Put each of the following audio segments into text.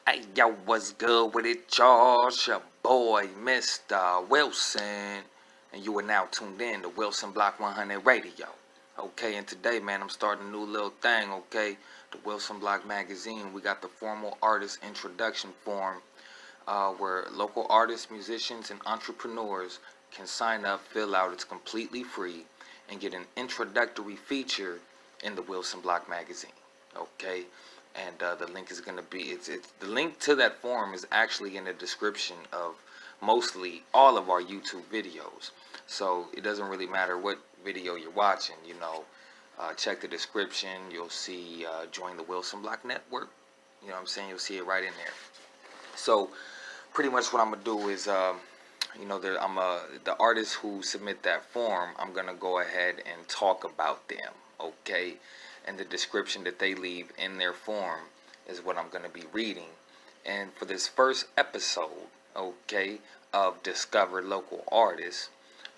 Hey, yo, what's good with it, y'all? It's your boy, Mistah Wilson. And you are now tuned in to Wilson Block 100 Radio. Okay, and today, man, I'm starting a new little thing, okay? The Wilson Block magazine. We got the formal artist introduction form where local artists, musicians, and entrepreneurs can sign up, fill out. It's completely free, and get an introductory feature in the Wilson Block magazine, okay? And the link is going to be it's the link to that form is actually in the description of mostly all of our YouTube videos, so it doesn't really matter what video you're watching, check the description. You'll see join the Wilson Block network, you know what I'm saying, you'll see it right in there. So pretty much what I'm gonna do is the artists who submit that form, I'm gonna go ahead and talk about them, okay? And the description that they leave in their form is what I'm going to be reading. And for this first episode, okay, of Discover Local Artists,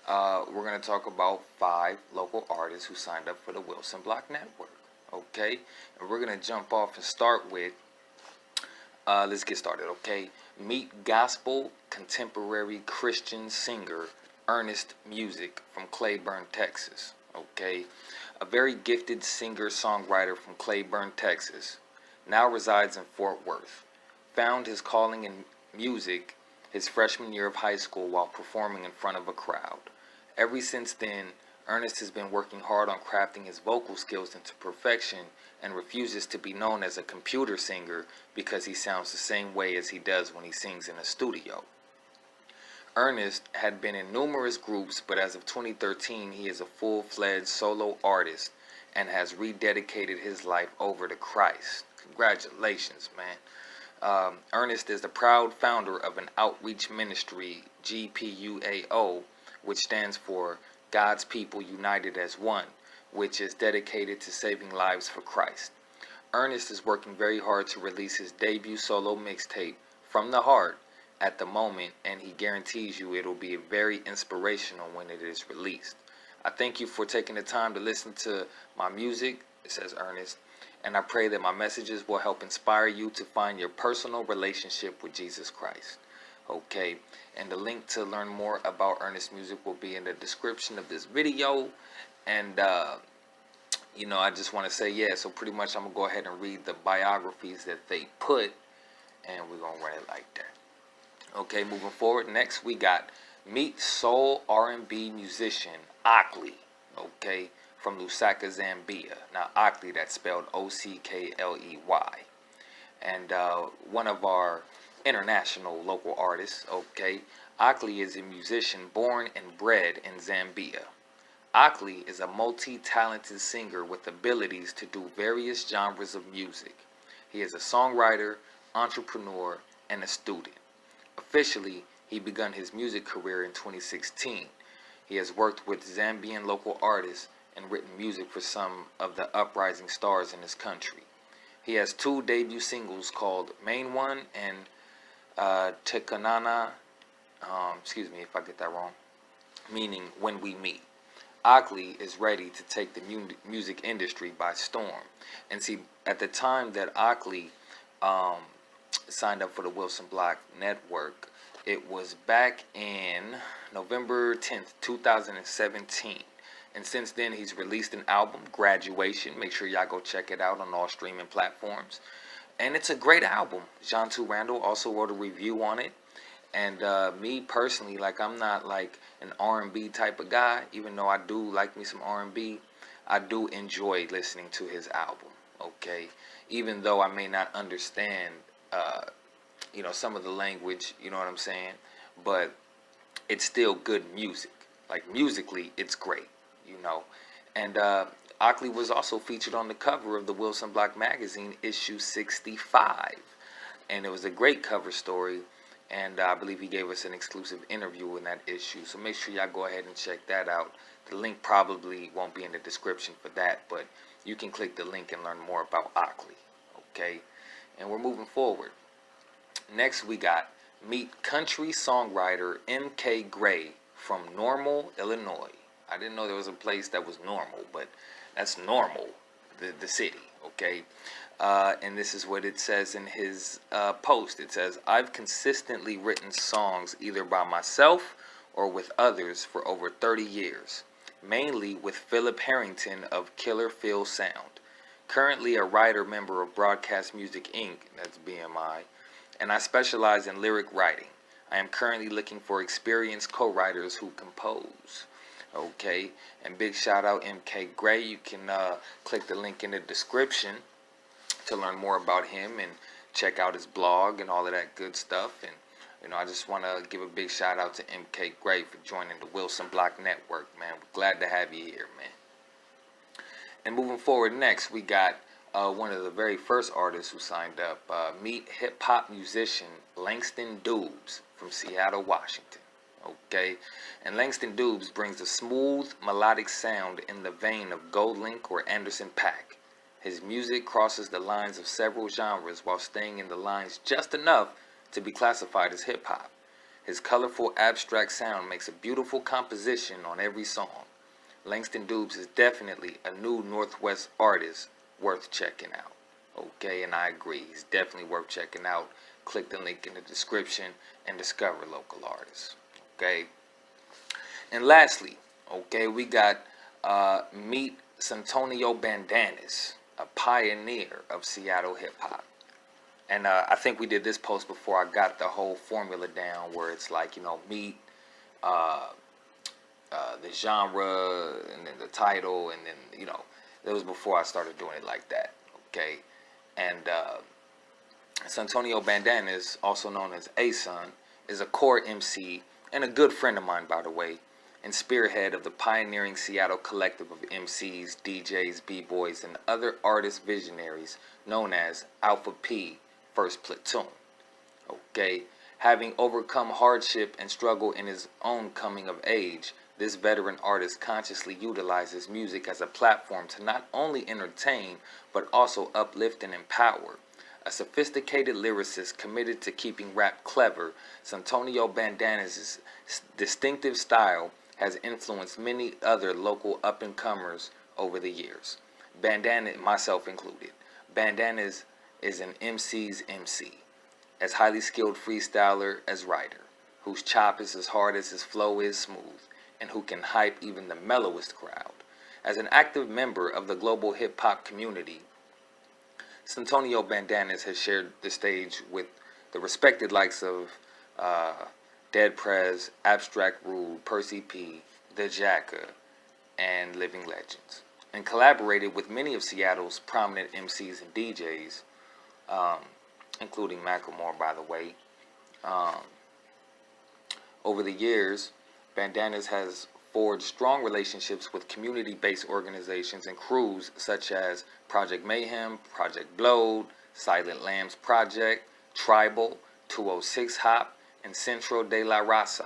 we're going to talk about 5 local artists who signed up for the Wilson Block Network, okay? And we're going to jump off and start with, let's get started, okay? Meet gospel contemporary Christian singer Ernest Muzik from Cleburne, Texas, okay? A very gifted singer-songwriter from Cleburne, Texas, now resides in Fort Worth. Found his calling in music his freshman year of high school while performing in front of a crowd. Ever since then, Ernest has been working hard on crafting his vocal skills into perfection and refuses to be known as a computer singer because he sounds the same way as he does when he sings in a studio. Ernest had been in numerous groups, but as of 2013, he is a full-fledged solo artist and has rededicated his life over to Christ. Congratulations, man. Ernest is the proud founder of an outreach ministry, GPUAO, which stands for God's People United as One, which is dedicated to saving lives for Christ. Ernest is working very hard to release his debut solo mixtape, From the Heart, at the moment, and he guarantees you it'll be very inspirational when it is released. I thank you for taking the time to listen to my music, it says Ernest, and I pray that my messages will help inspire you to find your personal relationship with Jesus Christ. Okay, and the link to learn more about Ernest music will be in the description of this video. And I just want to say, yeah, so pretty much I'm gonna go ahead and read the biographies that they put, and we're gonna run it like that. Okay, moving forward, next we got meet soul R&B musician Ockley, okay, from Lusaka, Zambia. Now, Ockley, that's spelled O-C-K-L-E-Y. And one of our international local artists, okay. Ockley is a musician born and bred in Zambia. Ockley is a multi-talented singer with abilities to do various genres of music. He is a songwriter, entrepreneur, and a student. Officially, he began his music career in 2016. He has worked with Zambian local artists and written music for some of the uprising stars in his country. He has 2 debut singles called Main One and Tekanana, excuse me if I get that wrong, meaning When We Meet. Ockley is ready to take the music industry by storm. And see, at the time that Ockley signed up for the Wilson Block Network, it was back in November 10th, 2017. And since then, he's released an album, Graduation. Make sure y'all go check it out on all streaming platforms. And it's a great album. John 2 Randall also wrote a review on it. And me personally, like, I'm not like an R&B type of guy, even though I do like me some R&B. I do enjoy listening to his album, okay? Even though I may not understand some of the language, you know what I'm saying? But it's still good music. Like, musically, it's great, And Ockley was also featured on the cover of the Wilson Block magazine, issue 65. And it was a great cover story. And I believe he gave us an exclusive interview in that issue. So make sure y'all go ahead and check that out. The link probably won't be in the description for that, but you can click the link and learn more about Ockley, okay? And we're moving forward. Next, we got meet country songwriter M.K. Gray from Normal, Illinois. I didn't know there was a place that was Normal, but that's Normal, the city, okay? and this is what it says in his post. It says, I've consistently written songs either by myself or with others for over 30 years, mainly with Philip Harrington of Killer Phil Sound. Currently a writer member of Broadcast Music Inc., that's BMI, and I specialize in lyric writing. I am currently looking for experienced co-writers who compose. Okay, and big shout out MK Gray. You can click the link in the description to learn more about him and check out his blog and all of that good stuff. And I just want to give a big shout out to MK Gray for joining the Wilson Block Network, man. We're glad to have you here, man. And moving forward, next we got one of the very first artists who signed up. Meet hip hop musician Langston Doobs from Seattle, Washington. Okay, and Langston Doobs brings a smooth, melodic sound in the vein of GoldLink or Anderson .Paak. His music crosses the lines of several genres while staying in the lines just enough to be classified as hip-hop. His colorful, abstract sound makes a beautiful composition on every song. Langston Doobs is definitely a new Northwest artist worth checking out. Okay, and I agree. He's definitely worth checking out. Click the link in the description and discover local artists. Okay, and lastly, okay, we got meet Suntonio Bandanaz, a pioneer of Seattle hip hop. And I think we did this post before I got the whole formula down, where it's like, meet the genre and then the title, and then that was before I started doing it like that. Okay, and Suntonio Bandanaz, also known as A-Sun, is a core MC and a good friend of mine, by the way, and spearhead of the pioneering Seattle collective of MCs, DJs, B-boys, and other artist visionaries known as Alpha P First Platoon. Okay, having overcome hardship and struggle in his own coming of age, this veteran artist consciously utilizes music as a platform to not only entertain, but also uplift and empower. A sophisticated lyricist committed to keeping rap clever, Suntonio Bandanaz's distinctive style has influenced many other local up-and-comers over the years, Bandanaz, myself included. Bandanaz is an MC's MC, as highly skilled freestyler as writer, whose chop is as hard as his flow is smooth, and who can hype even the mellowest crowd. As an active member of the global hip-hop community, Suntonio Bandanaz has shared the stage with the respected likes of Dead Prez, Abstract Rude, Percy P, The Jacka, and Living Legends, and collaborated with many of Seattle's prominent MCs and DJs, including Macklemore, by the way. Over the years, Bandanaz has forged strong relationships with community-based organizations and crews such as Project Mayhem, Project Blowed, Silent Lambs Project, Tribal, 206 Hop, and Centro de la Raza.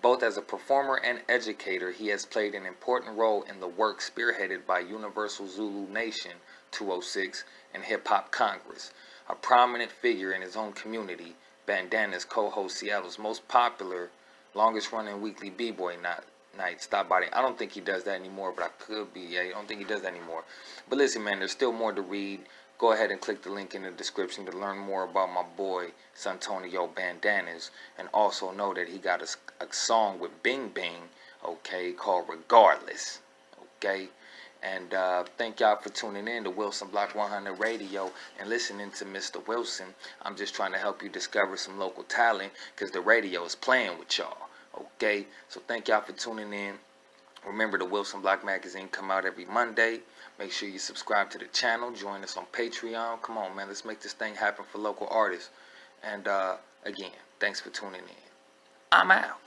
Both as a performer and educator, he has played an important role in the work spearheaded by Universal Zulu Nation 206 and Hip Hop Congress. A prominent figure in his own community, Bandanaz co-hosts Seattle's most popular, longest-running weekly B-Boy night. Stop by there. I don't think he does that anymore, but I could be. Yeah, I don't think he does that anymore. But listen, man, there's still more to read. Go ahead and click the link in the description to learn more about my boy, Suntonio Bandanaz. And also know that he got a song with Bing Bing, okay, called Regardless, okay? And thank y'all for tuning in to Wilson Block 100 Radio and listening to Mr. Wilson. I'm just trying to help you discover some local talent because the radio is playing with y'all, okay? So thank y'all for tuning in. Remember, the Wilson Block magazine come out every Monday. Make sure you subscribe to the channel. Join us on Patreon. Come on, man. Let's make this thing happen for local artists. And again, thanks for tuning in. I'm out.